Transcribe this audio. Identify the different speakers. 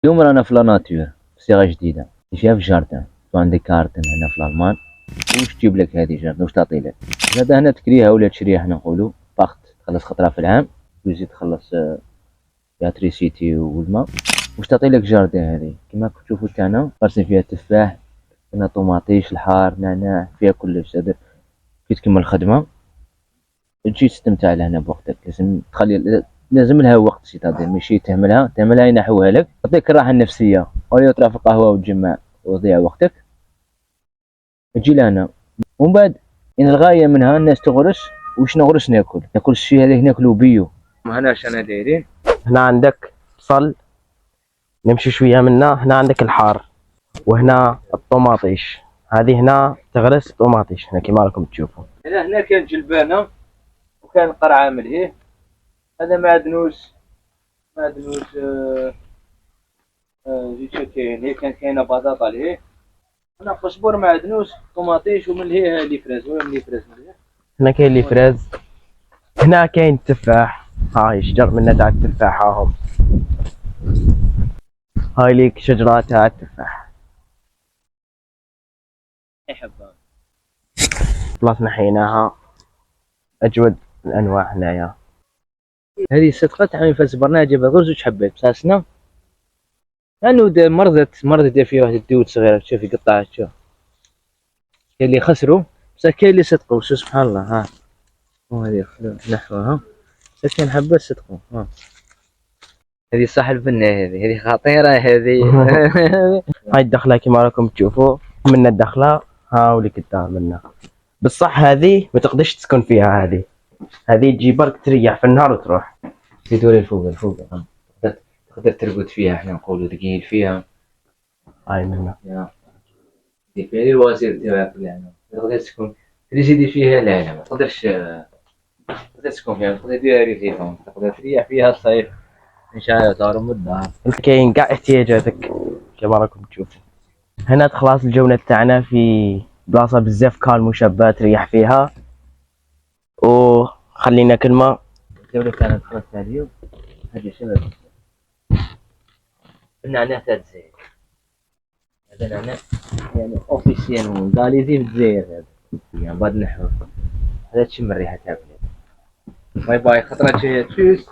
Speaker 1: اليوم رانا في لا ناتور في صيغة جديدة فيها في الجاردان. عندك كارتن هنا في الألمان. واش تجيب لك هذه جاردن واش تعطي لك؟ هذا هنا تكريها ولا تشريها حنا نقولو باخت، تخلص خطرة في العام وتزيد تخلص فيها تريسيتي والماء. واش تعطي لك جاردن هذه كيما تشوفو تاعنا غارسين فيها تفاح، هنا طوماطيش، الحار، نعناع، فيها كلش. هذا كي تكمل الخدمة تجي تستمتع لهنا بوقتك. لازم تخلي لازم لها وقت سيتادير ماشي تهملها ينحوها لك، تعطيك الراحة النفسية ولا تروح في قهوة وتجمع وتضيع وقتك. تجي لهنا ومن بعد إن الغاية منها الناس تغرس. واش نغرس ناكل الشي هذاك ناكلو بيو. هنا شنا دايرين،
Speaker 2: هنا عندك بصل نمشي شوية منا، هنا عندك الحار، وهنا الطوماطيش. هذه هنا تغرس طوماطيش هنا كما راكم تشوفوا.
Speaker 1: هنا كان جلبانة وكان قرعة ملهيه. هذا معدنوس زيت كاين، هي كان كاينة بطاطا لهيه. هنا قزبر، معدنوس، طوماطيش، ومن لهيه لي فريز. وين لي فريز؟
Speaker 2: هنا كاين لي فريز، هنا كاين التفاح. هاي شجر منا تاع التفاح هاهم. هاي ليك شجرة تاع التفاح.
Speaker 1: يحبها
Speaker 2: خلاص نحيناها، أجود الأنواع هنايا.
Speaker 1: هذه صدقة تعمل في برنامج غير زوج حبات بساسنا. لأنه مرضت دير فيها واحد الدود صغيرة، تشوف يقطعها. تشوف كاين اللي خسروا بصح كاين اللي صدقوا. سبحان الله. ها وهذه نحوها بصح كاين حبات صدقوا. ها هذه صح البنة، هذه خطيرة هذه.
Speaker 2: هاي الدخلة كما راكم تشوفوا منا الدخلة. ها وليك الدار منا. بالصح هذه ما تقدرش تسكن فيها. هذه تجي برك تريح في النهار وتروح.
Speaker 1: تدوري الفوق. تقدر ترقد فيها، احنا نقولوا ثقيل فيها.
Speaker 2: هاي منا
Speaker 1: دي فيها الوزير تاعك. يعني تقدر تكون تريزيدي فيها. لا ما تقدرش تسكن فيها. تقدر ديري فيها، تقدر تريح فيها الصيف ان شاء الله تهرب من الدار.
Speaker 2: انت كاين كاع احتياجاتك كما راكم تشوفوا. هنا خلاص الجولة تاعنا في بلاصة بزاف كالم وشابة تريح فيها. وخلينا كلمة
Speaker 1: الجولة كانت خلاص اليوم. هذه شباب النعناع تاع الجزائر. هذا نعناع يعني اوفيسيال قالي في الجزائر. هذا يعني بعد نحو هذا تشم الريحة تاع بلاد. باي باي خطرة تشوس.